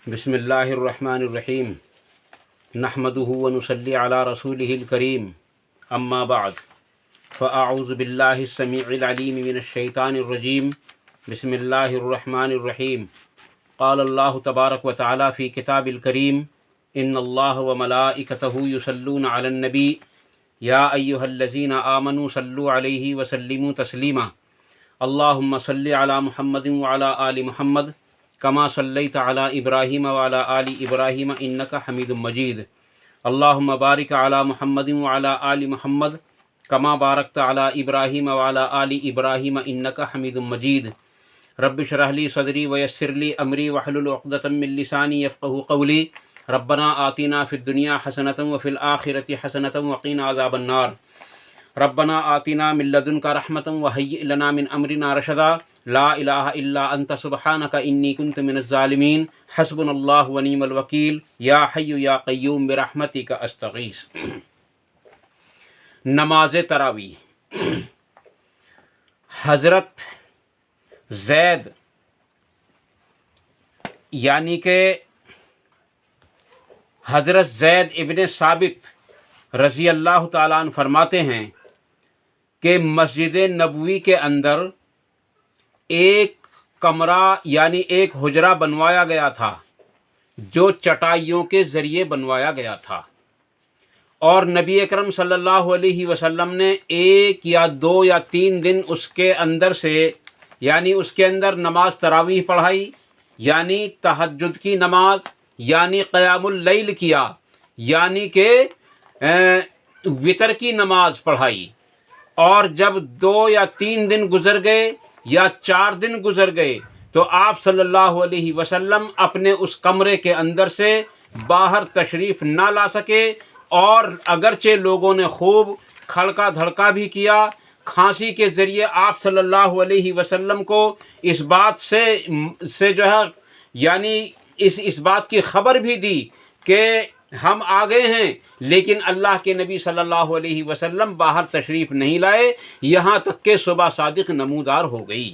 بسم اللہ الرحمن الرحیم نحمده ونصلی علی رسولہ الکریم اما بعد فاعوذ باللہ السمیع العلیم من الشیطان الرجیم بسم اللہ الرحمن الرحیم قال اللہ تبارک و تعالی فی کتاب الکریم ان اللہ وملائکتہ یصلون علی النبی یا ایہا الذین آمنوا صلوا علیہ وسلموا تسلیما اللہم صلی علی محمد وعلی آل محمد کما صلیت علی ابراہیم وعلی آل ابراہیم انک حمید مجید اللہم بارک علی محمد وعلی آل محمد کما بارکت علی ابراہیم وعلی آل ابراہیم انک حمید مجید رب اشرح لی صدری ویسر لی امری واحلل عقدۃ من لسانی یفقہوا قولی ربنا آتنا فی الدنیا حسنۃ وفی الآخرۃ حسنۃ وقنا عذاب النار ربنا آتنا من لدنک رحمۃ وہیئ لنا من امرنا رشدا لا الہ الا انت سبحانک انی کنت من الظالمین حسبنا اللہ ونعم الوکیل یا حی یا قیوم برحمتک استغیث۔ نماز تراویح حضرت زید یعنی کہ حضرت زید ابن ثابت رضی اللہ تعالیٰ عنہ فرماتے ہیں کہ مسجد نبوی کے اندر ایک کمرہ یعنی ایک حجرہ بنوایا گیا تھا جو چٹائیوں کے ذریعے بنوایا گیا تھا، اور نبی اکرم صلی اللہ علیہ وسلم نے 1 یا 2 یا 3 دن اس کے اندر سے یعنی اس کے اندر نماز تراویح پڑھائی، یعنی تہجد کی نماز، یعنی قیام اللیل کیا، یعنی کہ وتر کی نماز پڑھائی۔ اور جب 2 یا 3 دن گزر گئے یا 4 دن گزر گئے تو آپ صلی اللہ علیہ وسلم اپنے اس کمرے کے اندر سے باہر تشریف نہ لا سکے، اور اگرچہ لوگوں نے خوب کھڑکا دھڑکا بھی کیا، کھانسی کے ذریعے آپ صلی اللہ علیہ وسلم کو اس بات سے جو ہے یعنی اس بات کی خبر بھی دی کہ ہم آ گئے ہیں، لیکن اللہ کے نبی صلی اللہ علیہ وسلم باہر تشریف نہیں لائے، یہاں تک کہ صبح صادق نمودار ہو گئی۔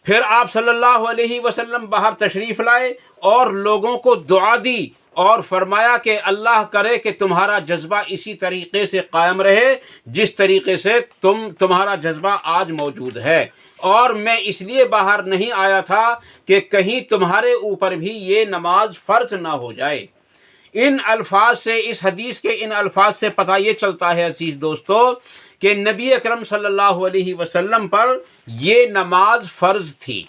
پھر آپ صلی اللہ علیہ وسلم باہر تشریف لائے اور لوگوں کو دعا دی اور فرمایا کہ اللہ کرے کہ تمہارا جذبہ اسی طریقے سے قائم رہے جس طریقے سے تمہارا جذبہ آج موجود ہے، اور میں اس لیے باہر نہیں آیا تھا کہ کہیں تمہارے اوپر بھی یہ نماز فرض نہ ہو جائے۔ ان الفاظ سے، اس حدیث کے ان الفاظ سے پتہ یہ چلتا ہے عزیز دوستو کہ نبی اکرم صلی اللہ علیہ وسلم پر یہ نماز فرض تھی،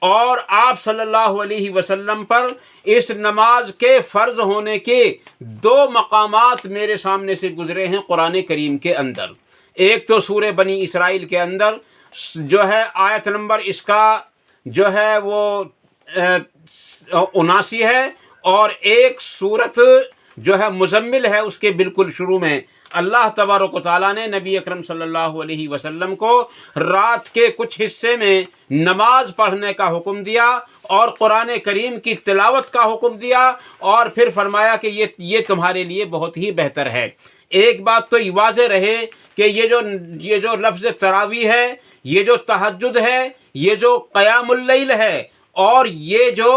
اور آپ صلی اللہ علیہ وسلم پر اس نماز کے فرض ہونے کے 2 مقامات میرے سامنے سے گزرے ہیں قرآن کریم کے اندر۔ ایک تو سورہ بنی اسرائیل کے اندر جو ہے آیت نمبر اس کا جو ہے وہ 79 ہے، اور ایک سورت جو ہے مزمل ہے اس کے بالکل شروع میں اللہ تبارک و تعالیٰ نے نبی اکرم صلی اللہ علیہ وسلم کو رات کے کچھ حصے میں نماز پڑھنے کا حکم دیا اور قرآن کریم کی تلاوت کا حکم دیا، اور پھر فرمایا کہ یہ تمہارے لیے بہت ہی بہتر ہے۔ ایک بات تو واضح رہے کہ یہ جو لفظ تراویح ہے، یہ جو تہجد ہے، یہ جو قیام اللیل ہے، اور یہ جو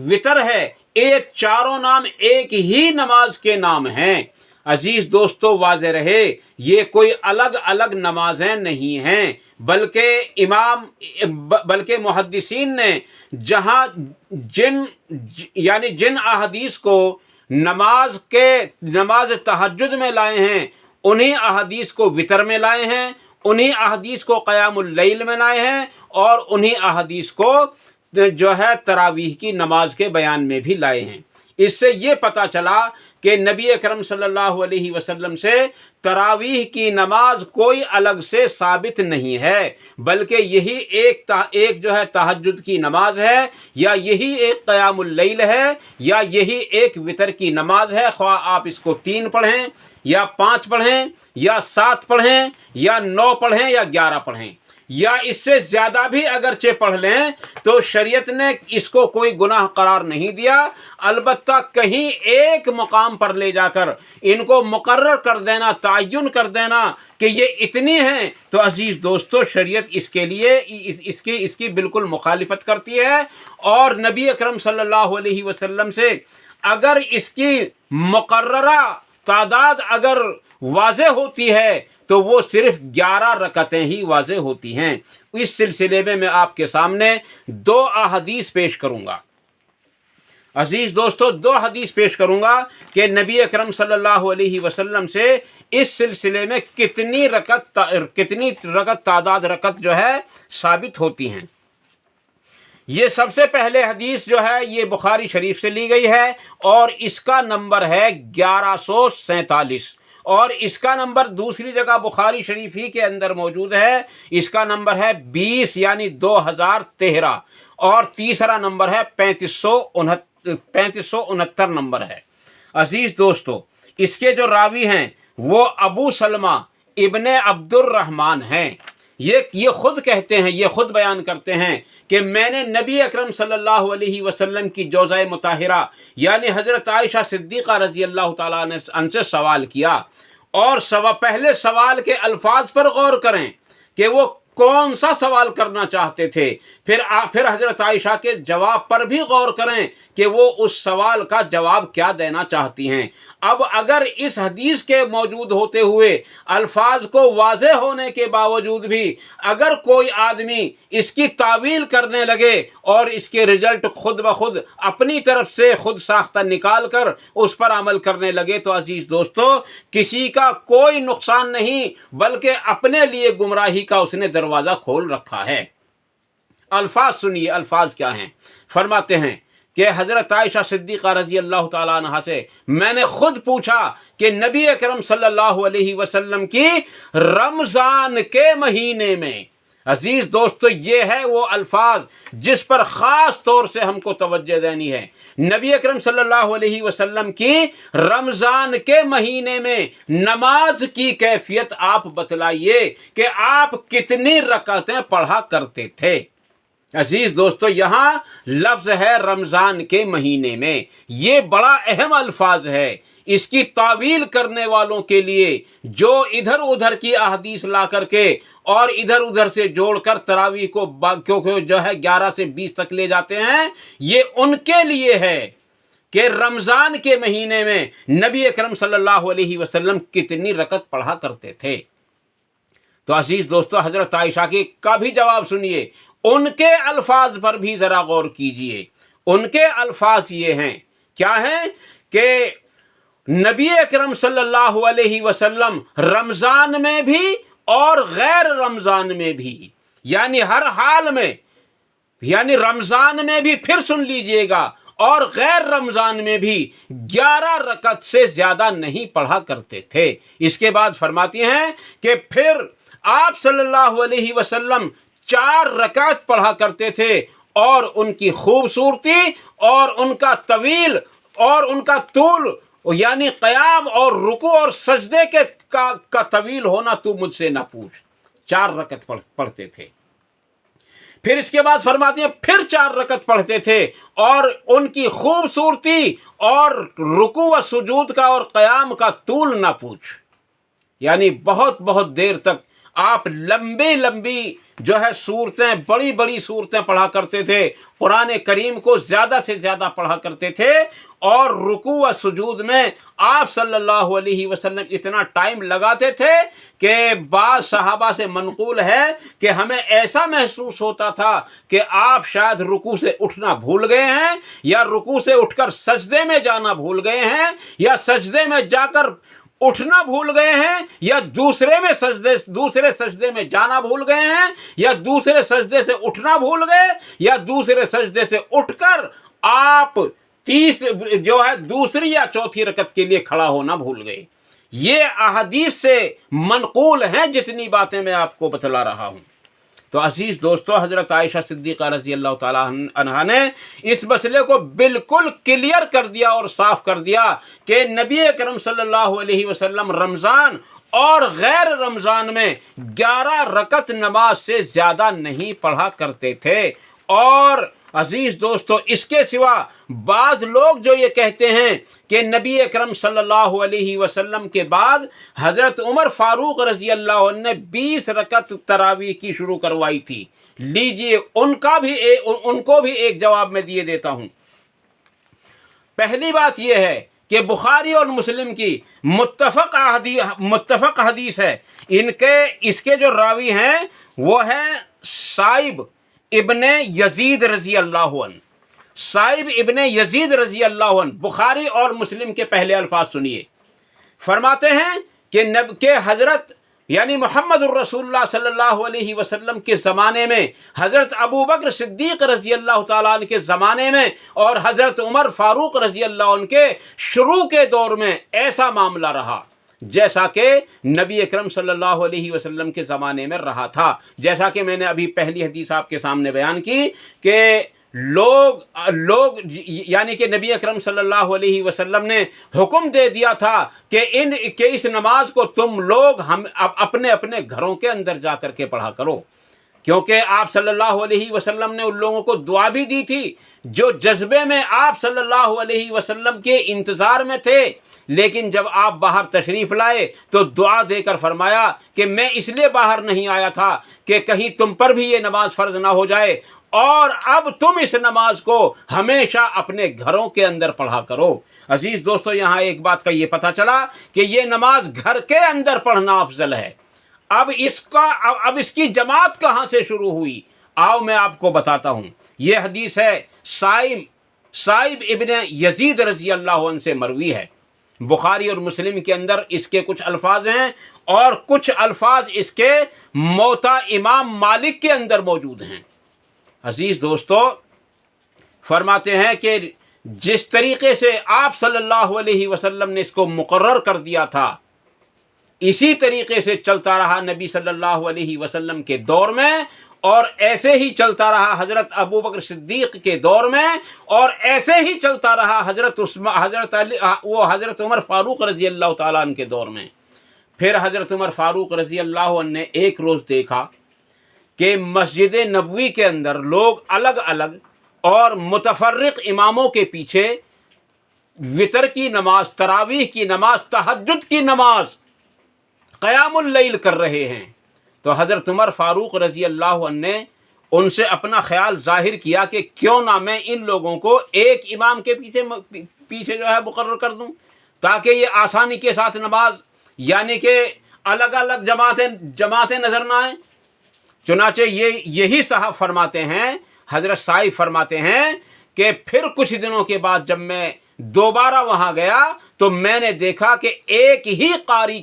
وتر ہے، یہ چاروں نام ایک ہی نماز کے نام ہیں۔ عزیز دوستو واضح رہے یہ کوئی الگ الگ نمازیں نہیں ہیں، بلکہ محدثین نے جہاں جن احادیث کو نماز تہجد میں لائے ہیں، انہی احادیث کو وتر میں لائے ہیں، انہی احادیث کو قیام اللیل میں لائے ہیں، اور انہی احادیث کو جو ہے تراویح کی نماز کے بیان میں بھی لائے ہیں۔ اس سے یہ پتہ چلا کہ نبی اکرم صلی اللہ علیہ وسلم سے تراویح کی نماز کوئی الگ سے ثابت نہیں ہے، بلکہ یہی ایک جو ہے تہجد کی نماز ہے، یا یہی ایک قیام اللیل ہے، یا یہی ایک وتر کی نماز ہے، خواہ آپ اس کو 3 پڑھیں یا 5 پڑھیں یا 7 پڑھیں یا 9 پڑھیں یا 11 پڑھیں۔ یا اس سے زیادہ بھی اگرچہ پڑھ لیں تو شریعت نے اس کو کوئی گناہ قرار نہیں دیا، البتہ کہیں ایک مقام پر لے جا کر ان کو مقرر کر دینا، تعین کر دینا کہ یہ اتنی ہیں، تو عزیز دوستو شریعت اس کے لیے اس کی بالکل مخالفت کرتی ہے، اور نبی اکرم صلی اللہ علیہ وسلم سے اگر اس کی مقررہ تعداد اگر واضح ہوتی ہے تو وہ صرف 11 رکعتیں ہی واضح ہوتی ہیں۔ اس سلسلے میں آپ کے سامنے 2 احادیث پیش کروں گا عزیز دوستو، 2 حدیث پیش کروں گا کہ نبی اکرم صلی اللہ علیہ وسلم سے اس سلسلے میں کتنی رکعت تعداد رکعت جو ہے ثابت ہوتی ہیں۔ یہ سب سے پہلے حدیث جو ہے یہ بخاری شریف سے لی گئی ہے اور اس کا نمبر ہے 1147، اور اس کا نمبر دوسری جگہ بخاری شریف ہی کے اندر موجود ہے، اس کا نمبر ہے 20 یعنی 2013، اور تیسرا نمبر ہے 3569 نمبر ہے۔ عزیز دوستو اس کے جو راوی ہیں وہ ابو سلمہ ابن عبد الرحمن ہیں۔ یہ خود کہتے ہیں، یہ خود بیان کرتے ہیں کہ میں نے نبی اکرم صلی اللہ علیہ وسلم کی جوزہ مطہرہ یعنی حضرت عائشہ صدیقہ رضی اللہ تعالیٰ عنہ سے سوال کیا، اور پہلے سوال کے الفاظ پر غور کریں کہ وہ کون سا سوال کرنا چاہتے تھے، پھر حضرت عائشہ کے جواب پر بھی غور کریں کہ وہ اس سوال کا جواب کیا دینا چاہتی ہیں۔ اب اگر اس حدیث کے موجود ہوتے ہوئے الفاظ کو واضح ہونے کے باوجود بھی اگر کوئی آدمی اس کی تعویل کرنے لگے اور اس کے رزلٹ خود بخود اپنی طرف سے خود ساختہ نکال کر اس پر عمل کرنے لگے تو عزیز دوستو کسی کا کوئی نقصان نہیں، بلکہ اپنے لیے گمراہی کا اس نے دروازہ کھول رکھا ہے۔ الفاظ سنیے، الفاظ کیا ہیں؟ فرماتے ہیں کہ حضرت عائشہ صدیقہ رضی اللہ تعالیٰ عنہ سے میں نے خود پوچھا کہ نبی اکرم صلی اللہ علیہ وسلم کی رمضان کے مہینے میں، عزیز دوستو یہ ہے وہ الفاظ جس پر خاص طور سے ہم کو توجہ دینی ہے۔ نبی اکرم صلی اللہ علیہ وسلم کی رمضان کے مہینے میں نماز کی کیفیت آپ بتلائیے کہ آپ کتنی رکعتیں پڑھا کرتے تھے۔ عزیز دوستو یہاں لفظ ہے رمضان کے مہینے میں، یہ بڑا اہم الفاظ ہے۔ اس کی تعویل کرنے والوں کے لیے جو ادھر ادھر کی احادیث لا کر کے اور ادھر ادھر سے جوڑ کر تراویح کو کیونکہ جو ہے 11 سے 20 تک لے جاتے ہیں، یہ ان کے لیے ہے کہ رمضان کے مہینے میں نبی اکرم صلی اللہ علیہ وسلم کتنی رکعت پڑھا کرتے تھے۔ تو عزیز دوستو حضرت عائشہ کا بھی جواب سنیے، ان کے الفاظ پر بھی ذرا غور کیجئے۔ ان کے الفاظ یہ ہیں، کیا ہیں کہ نبی اکرم صلی اللہ علیہ وسلم رمضان میں بھی اور غیر رمضان میں بھی، یعنی ہر حال میں، یعنی رمضان میں بھی پھر سن لیجئے گا اور غیر رمضان میں بھی 11 رکعت سے زیادہ نہیں پڑھا کرتے تھے۔ اس کے بعد فرماتی ہیں کہ پھر آپ صلی اللہ علیہ وسلم 4 رکعت پڑھا کرتے تھے، اور ان کی خوبصورتی اور ان کا طویل اور ان کا طول یعنی قیام اور رکوع اور سجدے کا طویل ہونا تو مجھ سے نہ پوچھ، 4 رکعت پڑھتے تھے۔ پھر اس کے بعد فرماتے ہیں پھر 4 رکعت پڑھتے تھے، اور ان کی خوبصورتی اور رکوع و سجود کا اور قیام کا طول نہ پوچھ، یعنی بہت بہت دیر تک آپ لمبی لمبی جو ہے صورتیں، بڑی بڑی صورتیں پڑھا کرتے تھے، قرآن کریم کو زیادہ سے زیادہ پڑھا کرتے تھے، اور رکوع و سجود میں آپ صلی اللہ علیہ وسلم اتنا ٹائم لگاتے تھے کہ بعض صحابہ سے منقول ہے کہ ہمیں ایسا محسوس ہوتا تھا کہ آپ شاید رکوع سے اٹھنا بھول گئے ہیں، یا رکوع سے اٹھ کر سجدے میں جانا بھول گئے ہیں، یا سجدے میں جا کر اٹھنا بھول گئے ہیں، یا دوسرے سجدے میں جانا بھول گئے ہیں، یا دوسرے سجدے سے اٹھنا بھول گئے، یا دوسرے سجدے سے اٹھ کر آپ جو ہے دوسری یا چوتھی رکعت کے لیے کھڑا ہونا بھول گئے۔ یہ احادیث سے منقول ہیں جتنی باتیں میں آپ کو بتلا رہا ہوں۔ تو عزیز دوستو حضرت عائشہ صدیقہ رضی اللہ تعالیٰ عنہا نے اس مسئلے کو بالکل کلیئر کر دیا اور صاف کر دیا کہ نبی اکرم صلی اللہ علیہ وسلم رمضان اور غیر رمضان میں 11 رکعت نماز سے زیادہ نہیں پڑھا کرتے تھے۔ اور عزیز دوستو، اس کے سوا بعض لوگ جو یہ کہتے ہیں کہ نبی اکرم صلی اللہ علیہ وسلم کے بعد حضرت عمر فاروق رضی اللہ عنہ نے 20 رکعت تراویح کی شروع کروائی تھی، لیجئے ان کو بھی ایک جواب میں دیے دیتا ہوں۔ پہلی بات یہ ہے کہ بخاری اور مسلم کی متفق حدیث ہے، اس کے جو راوی ہیں وہ ہیں سائب ابن یزید رضی اللہ عنہ۔ سائب ابن یزید رضی اللہ عنہ، بخاری اور مسلم کے پہلے الفاظ سنیے، فرماتے ہیں کہ حضرت یعنی محمد الرسول اللہ صلی اللہ علیہ وسلم کے زمانے میں، حضرت ابو بکر صدیق رضی اللہ تعالیٰ عنہ کے زمانے میں اور حضرت عمر فاروق رضی اللہ عنہ کے شروع کے دور میں ایسا معاملہ رہا جیسا کہ نبی اکرم صلی اللہ علیہ وسلم کے زمانے میں رہا تھا۔ جیسا کہ میں نے ابھی پہلی حدیث آپ کے سامنے بیان کی کہ لوگ یعنی کہ نبی اکرم صلی اللہ علیہ وسلم نے حکم دے دیا تھا کہ اس نماز کو تم لوگ ہم اپنے اپنے گھروں کے اندر جا کر کے پڑھا کرو، کیونکہ آپ صلی اللہ علیہ وسلم نے ان لوگوں کو دعا بھی دی تھی جو جذبے میں آپ صلی اللہ علیہ وسلم کے انتظار میں تھے، لیکن جب آپ باہر تشریف لائے تو دعا دے کر فرمایا کہ میں اس لیے باہر نہیں آیا تھا کہ کہیں تم پر بھی یہ نماز فرض نہ ہو جائے، اور اب تم اس نماز کو ہمیشہ اپنے گھروں کے اندر پڑھا کرو۔ عزیز دوستو، یہاں ایک بات کا یہ پتہ چلا کہ یہ نماز گھر کے اندر پڑھنا افضل ہے۔ اب اس کی جماعت کہاں سے شروع ہوئی؟ آؤ میں آپ کو بتاتا ہوں۔ یہ حدیث ہے سائب ابن یزید رضی اللہ عنہ سے مروی ہے، بخاری اور مسلم کے اندر اس کے کچھ الفاظ ہیں اور کچھ الفاظ اس کے موطا امام مالک کے اندر موجود ہیں۔ عزیز دوستو، فرماتے ہیں کہ جس طریقے سے آپ صلی اللہ علیہ وسلم نے اس کو مقرر کر دیا تھا، اسی طریقے سے چلتا رہا نبی صلی اللہ علیہ وسلم کے دور میں، اور ایسے ہی چلتا رہا حضرت ابو بکر صدیق کے دور میں، اور ایسے ہی چلتا رہا حضرت عمر فاروق رضی اللہ تعالیٰ عنہ کے دور میں۔ پھر حضرت عمر فاروق رضی اللہ عنہ نے ایک روز دیکھا کہ مسجد نبوی کے اندر لوگ الگ الگ اور متفرق اماموں کے پیچھے وتر کی نماز، تراویح کی نماز، تہجد کی نماز، قیام اللیل کر رہے ہیں۔ تو حضرت عمر فاروق رضی اللہ عنہ نے ان سے اپنا خیال ظاہر کیا کہ کیوں نہ میں ان لوگوں کو ایک امام کے پیچھے جو ہے مقرر کر دوں، تاکہ یہ آسانی کے ساتھ نماز یعنی کہ الگ الگ جماعتیں نظر نہ آئیں۔ چنانچہ یہی صاحب فرماتے ہیں، حضرت سائب فرماتے ہیں کہ پھر کچھ دنوں کے بعد جب میں دوبارہ وہاں گیا تو میں نے دیکھا کہ ایک ہی قاری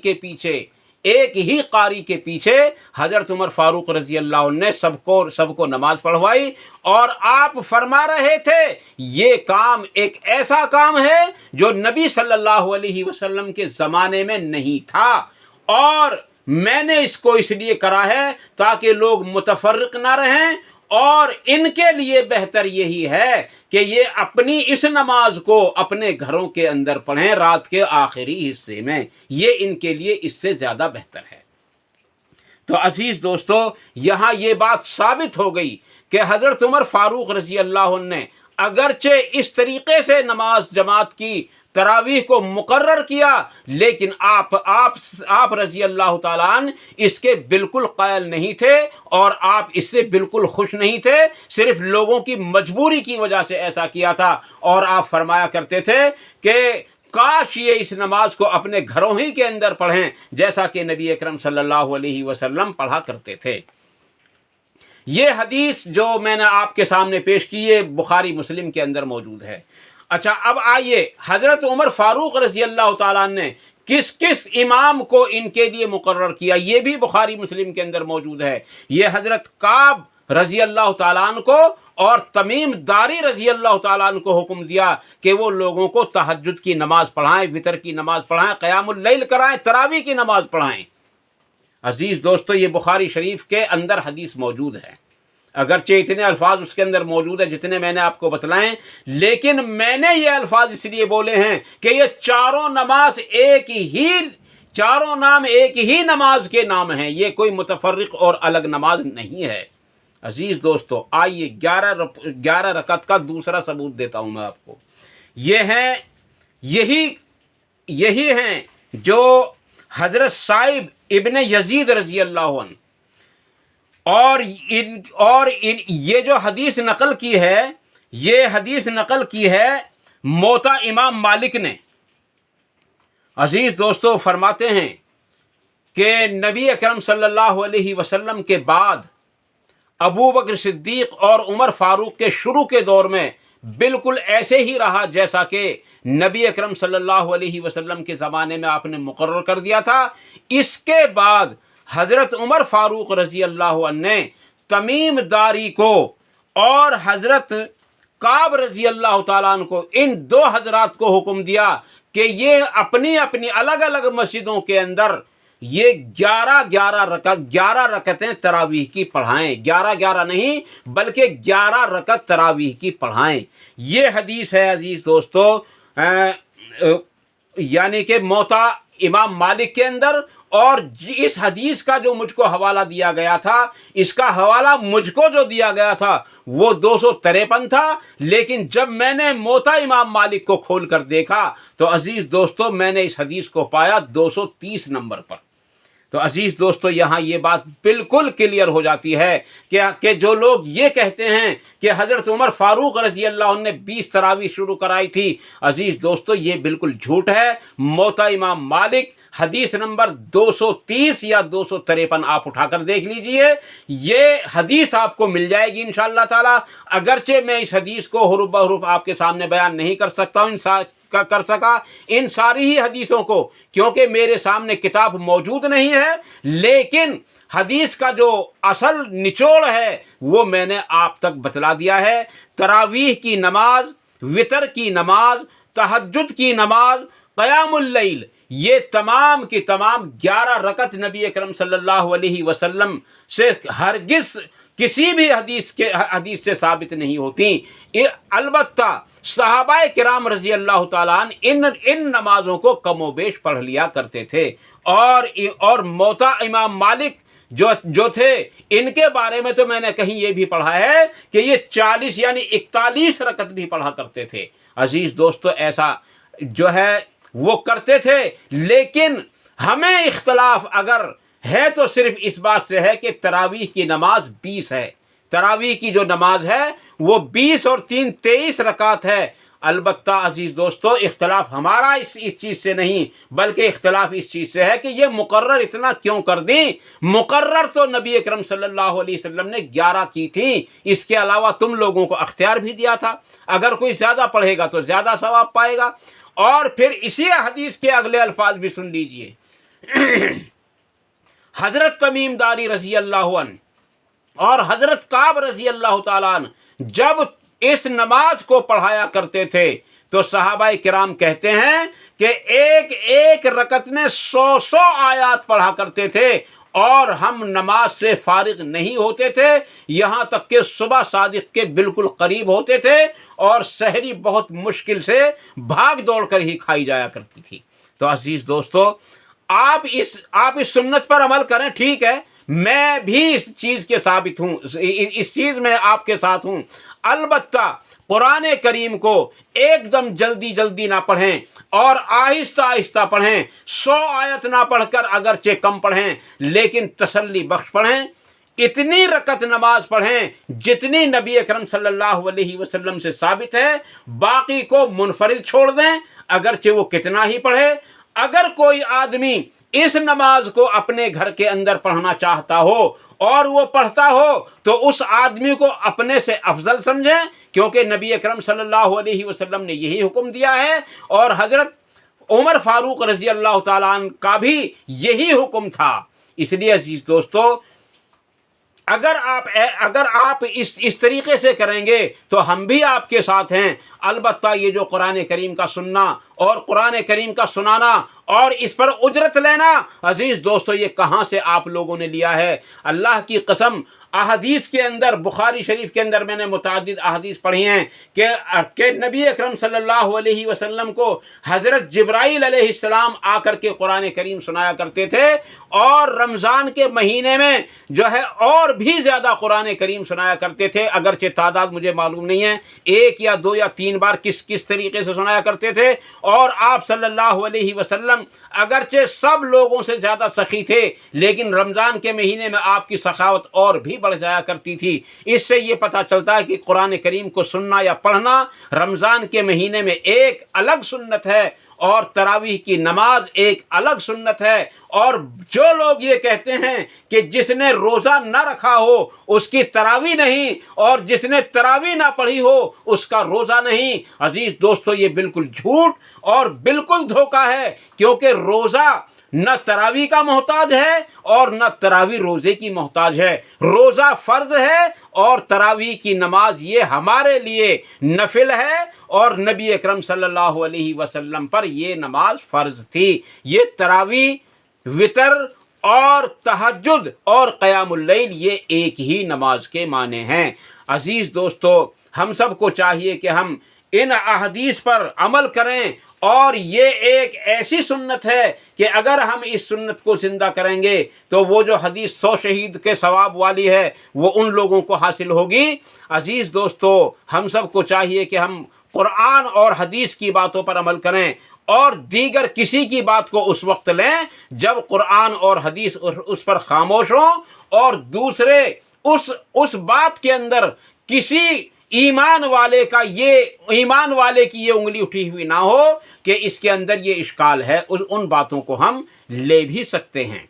کے پیچھے حضرت عمر فاروق رضی اللہ عنہ نے سب کو نماز پڑھوائی، اور آپ فرما رہے تھے یہ کام ایک ایسا کام ہے جو نبی صلی اللہ علیہ وسلم کے زمانے میں نہیں تھا، اور میں نے اس کو اس لیے کرا ہے تاکہ لوگ متفرق نہ رہیں، اور ان کے لیے بہتر یہی ہے کہ یہ اپنی اس نماز کو اپنے گھروں کے اندر پڑھیں رات کے آخری حصے میں، یہ ان کے لیے اس سے زیادہ بہتر ہے۔ تو عزیز دوستو، یہاں یہ بات ثابت ہو گئی کہ حضرت عمر فاروق رضی اللہ عنہ نے اگرچہ اس طریقے سے نماز جماعت کی تراویح کو مقرر کیا، لیکن آپ رضی اللہ تعالیٰ عنہ اس کے بالکل قائل نہیں تھے، اور آپ اس سے بالکل خوش نہیں تھے، صرف لوگوں کی مجبوری کی وجہ سے ایسا کیا تھا، اور آپ فرمایا کرتے تھے کہ کاش یہ اس نماز کو اپنے گھروں ہی کے اندر پڑھیں جیسا کہ نبی اکرم صلی اللہ علیہ وسلم پڑھا کرتے تھے۔ یہ حدیث جو میں نے آپ کے سامنے پیش کی ہے بخاری مسلم کے اندر موجود ہے۔ اچھا، اب آئیے حضرت عمر فاروق رضی اللہ تعالیٰ عنہ نے کس امام کو ان کے لیے مقرر کیا، یہ بھی بخاری مسلم کے اندر موجود ہے۔ یہ حضرت کعب رضی اللہ تعالیٰ عنہ کو اور تمیم داری رضی اللہ تعالیٰ عنہ کو حکم دیا کہ وہ لوگوں کو تہجد کی نماز پڑھائیں، وتر کی نماز پڑھائیں، قیام اللیل کرائیں، تراویح کی نماز پڑھائیں۔ عزیز دوستو، یہ بخاری شریف کے اندر حدیث موجود ہے، اگرچہ اتنے الفاظ اس کے اندر موجود ہیں جتنے میں نے آپ کو بتلائیں، لیکن میں نے یہ الفاظ اس لیے بولے ہیں کہ یہ چاروں چاروں نام ایک ہی نماز کے نام ہیں، یہ کوئی متفرق اور الگ نماز نہیں ہے۔ عزیز دوستو، آئیے 11 رکعت کا دوسرا ثبوت دیتا ہوں میں آپ کو۔ یہی ہیں جو حضرت صائب ابن یزید رضی اللہ عنہ اور یہ جو حدیث نقل کی ہے، یہ حدیث نقل کی ہے موطا امام مالک نے۔ عزیز دوستو، فرماتے ہیں کہ نبی اکرم صلی اللہ علیہ وسلم کے بعد ابو بکر صدیق اور عمر فاروق کے شروع کے دور میں بالکل ایسے ہی رہا جیسا کہ نبی اکرم صلی اللہ علیہ وسلم کے زمانے میں آپ نے مقرر کر دیا تھا۔ اس کے بعد حضرت عمر فاروق رضی اللہ عنہ نے تمیم داری کو اور حضرت کعب رضی اللہ تعالیٰ عنہ کو، ان دو حضرات کو حکم دیا کہ یہ اپنی اپنی الگ الگ مسجدوں کے اندر یہ 11 رکعتیں تراویح کی پڑھائیں۔ 11 نہیں بلکہ 11 رکعت تراویح کی پڑھائیں۔ یہ حدیث ہے عزیز دوستو، یعنی کہ موطا امام مالک کے اندر، اور اس حدیث کا جو مجھ کو حوالہ دیا گیا تھا، اس کا حوالہ مجھ کو جو دیا گیا تھا وہ 253 تھا، لیکن جب میں نے موطا امام مالک کو کھول کر دیکھا تو عزیز دوستو میں نے اس حدیث کو پایا 230 نمبر پر۔ تو عزیز دوستو، یہاں یہ بات بالکل کلیئر ہو جاتی ہے کہ جو لوگ یہ کہتے ہیں کہ حضرت عمر فاروق رضی اللہ عنہ نے 20 تراویح شروع کرائی تھی، عزیز دوستو یہ بالکل جھوٹ ہے۔ موطا امام مالک حدیث نمبر 230 یا 253 آپ اٹھا کر دیکھ لیجئے، یہ حدیث آپ کو مل جائے گی انشاءاللہ تعالی۔ اگرچہ میں اس حدیث کو حروف بحروف آپ کے سامنے بیان نہیں کر سکتا ہوں، ان ساری ہی حدیثوں کو، کیونکہ میرے سامنے کتاب موجود نہیں ہے، لیکن حدیث کا جو اصل نچوڑ ہے وہ میں نے آپ تک بتلا دیا ہے۔ تراویح کی نماز، وتر کی نماز، تہجد کی نماز، قیام اللیل، یہ تمام کی تمام 11 رکعت نبی اکرم صلی اللہ علیہ وسلم سے ہرگز کسی بھی حدیث سے ثابت نہیں ہوتی۔ البتہ صحابہ کرام رضی اللہ تعالیٰ عنہ ان نمازوں کو کم و بیش پڑھ لیا کرتے تھے، اور موطا امام مالک جو تھے، ان کے بارے میں تو میں نے کہیں یہ بھی پڑھا ہے کہ یہ 40 یعنی 41 رکعت بھی پڑھا کرتے تھے۔ عزیز دوستو، ایسا جو ہے وہ کرتے تھے، لیکن ہمیں اختلاف اگر ہے تو صرف اس بات سے ہے کہ تراویح کی نماز 20 ہے۔ تراویح کی جو نماز ہے وہ 20 اور 3 23 رکعت ہے۔ البتہ عزیز دوستو، اختلاف ہمارا اس چیز سے نہیں، بلکہ اختلاف اس چیز سے ہے کہ یہ مقرر اتنا کیوں کر دیں۔ مقرر تو نبی اکرم صلی اللہ علیہ وسلم نے 11 کی تھی، اس کے علاوہ تم لوگوں کو اختیار بھی دیا تھا، اگر کوئی زیادہ پڑھے گا تو زیادہ ثواب پائے گا۔ اور پھر اسی حدیث کے اگلے الفاظ بھی سن لیجئے۔ حضرت تمیم داری رضی اللہ عنہ اور حضرت کعب رضی اللہ تعالیٰ عنہ جب اس نماز کو پڑھایا کرتے تھے تو صحابہ کرام کہتے ہیں کہ ایک رکعت میں 100 آیات پڑھا کرتے تھے، اور ہم نماز سے فارغ نہیں ہوتے تھے یہاں تک کہ صبح صادق کے بالکل قریب ہوتے تھے، اور سحری بہت مشکل سے بھاگ دوڑ کر ہی کھائی جایا کرتی تھی۔ تو عزیز دوستو، آپ اس سنت پر عمل کریں، ٹھیک ہے، میں بھی اس چیز کے ثابت ہوں، اس چیز میں آپ کے ساتھ ہوں۔ البتہ قرآن کریم کو ایک دم جلدی نہ پڑھیں، اور آہستہ آہستہ پڑھیں۔ 100 آیت نہ پڑھ کر اگرچہ کم پڑھیں، لیکن تسلی بخش پڑھیں۔ اتنی رکعت نماز پڑھیں جتنی نبی اکرم صلی اللہ علیہ وسلم سے ثابت ہے، باقی کو منفرد چھوڑ دیں، اگرچہ وہ کتنا ہی پڑھے۔ اگر کوئی آدمی اس نماز کو اپنے گھر کے اندر پڑھنا چاہتا ہو اور وہ پڑھتا ہو تو اس آدمی کو اپنے سے افضل سمجھیں، کیونکہ نبی اکرم صلی اللہ علیہ وسلم نے یہی حکم دیا ہے، اور حضرت عمر فاروق رضی اللہ تعالیٰ عنہ کا بھی یہی حکم تھا۔ اس لیے عزیز دوستو، اگر آپ اس طریقے سے کریں گے تو ہم بھی آپ کے ساتھ ہیں۔ البتہ یہ جو قرآن کریم کا سننا اور قرآن کریم کا سنانا اور اس پر اجرت لینا، عزیز دوستو یہ کہاں سے آپ لوگوں نے لیا ہے؟ اللہ کی قسم، احادیث کے اندر، بخاری شریف کے اندر میں نے متعدد احادیث پڑھی ہیں کہ نبی اکرم صلی اللہ علیہ وسلم کو حضرت جبرائیل علیہ السلام آ کر کے قرآن کریم سنایا کرتے تھے، اور رمضان کے مہینے میں جو ہے اور بھی زیادہ قرآن کریم سنایا کرتے تھے، اگرچہ تعداد مجھے معلوم نہیں ہے، 1 یا 2 یا 3 بار کس طریقے سے سنایا کرتے تھے۔ اور آپ صلی اللہ علیہ وسلم اگرچہ سب لوگوں سے زیادہ سخی تھے، لیکن رمضان کے مہینے میں آپ کی سخاوت اور بھی بڑھ جایا کرتی تھی۔ اس سے یہ پتہ چلتا ہے کہ قرآن کریم کو سننا یا پڑھنا رمضان کے مہینے میں ایک الگ سنت ہے، اور تراویح کی نماز ایک الگ سنت ہے۔ اور جو لوگ یہ کہتے ہیں کہ جس نے روزہ نہ رکھا ہو اس کی تراویح نہیں، اور جس نے تراویح نہ پڑھی ہو اس کا روزہ نہیں، عزیز دوستو یہ بالکل جھوٹ اور بالکل دھوکہ ہے، کیونکہ روزہ نہ تراویح کا محتاج ہے اور نہ تراویح روزے کی محتاج ہے۔ روزہ فرض ہے اور تراویح کی نماز یہ ہمارے لیے نفل ہے، اور نبی اکرم صلی اللہ علیہ وسلم پر یہ نماز فرض تھی۔ یہ تراویح، وتر اور تہجد اور قیام اللیل یہ ایک ہی نماز کے معنی ہیں۔ عزیز دوستو ہم سب کو چاہیے کہ ہم ان احادیث پر عمل کریں، اور یہ ایک ایسی سنت ہے کہ اگر ہم اس سنت کو زندہ کریں گے تو وہ جو حدیث 100 شہید کے ثواب والی ہے وہ ان لوگوں کو حاصل ہوگی۔ عزیز دوستو ہم سب کو چاہیے کہ ہم قرآن اور حدیث کی باتوں پر عمل کریں، اور دیگر کسی کی بات کو اس وقت لیں جب قرآن اور حدیث اس پر خاموش ہوں، اور دوسرے اس بات کے اندر کسی ایمان والے کی یہ انگلی اٹھی ہوئی نہ ہو کہ اس کے اندر یہ اشکال ہے، ان باتوں کو ہم لے بھی سکتے ہیں۔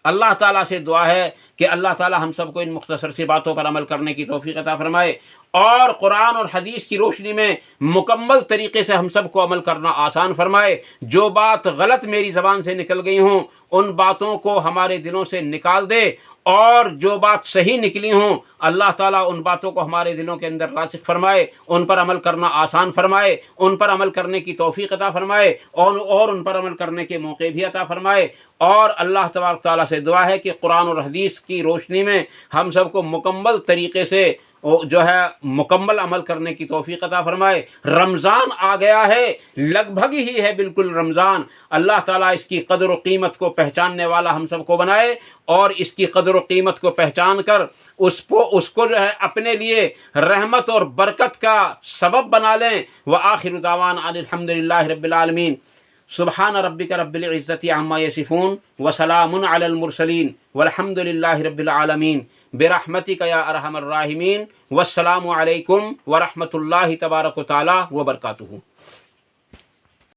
اللہ تعالیٰ سے دعا ہے کہ اللہ تعالیٰ ہم سب کو ان مختصر سی باتوں پر عمل کرنے کی توفیق عطا فرمائے، اور قرآن اور حدیث کی روشنی میں مکمل طریقے سے ہم سب کو عمل کرنا آسان فرمائے۔ جو بات غلط میری زبان سے نکل گئی ہوں ان باتوں کو ہمارے دلوں سے نکال دے، اور جو بات صحیح نکلی ہوں اللہ تعالیٰ ان باتوں کو ہمارے دلوں کے اندر راسخ فرمائے، ان پر عمل کرنا آسان فرمائے، ان پر عمل کرنے کی توفیق عطا فرمائے، اور ان پر عمل کرنے کے موقع بھی عطا فرمائے۔ اور اللہ تبارک تعالیٰ سے دعا ہے کہ قرآن اور حدیث کی روشنی میں ہم سب کو مکمل طریقے سے جو ہے مکمل عمل کرنے کی توفیق عطا فرمائے۔ رمضان آ گیا ہے، لگ بھگ ہی ہے بالکل رمضان، اللہ تعالیٰ اس کی قدر و قیمت کو پہچاننے والا ہم سب کو بنائے، اور اس کی قدر و قیمت کو پہچان کر اس کو جو ہے اپنے لیے رحمت اور برکت کا سبب بنا لیں۔ وآخر دعوانا ان الحمد للہ رب العالمین۔ سبحان ربک رب العزت عما یصفون وسلام علی المرسلین والحمد للہ رب العالمین برحمتک یا ارحم الراحمین۔ والسلام علیکم ورحمۃ اللہ تبارک و تعالی وبرکاتہ۔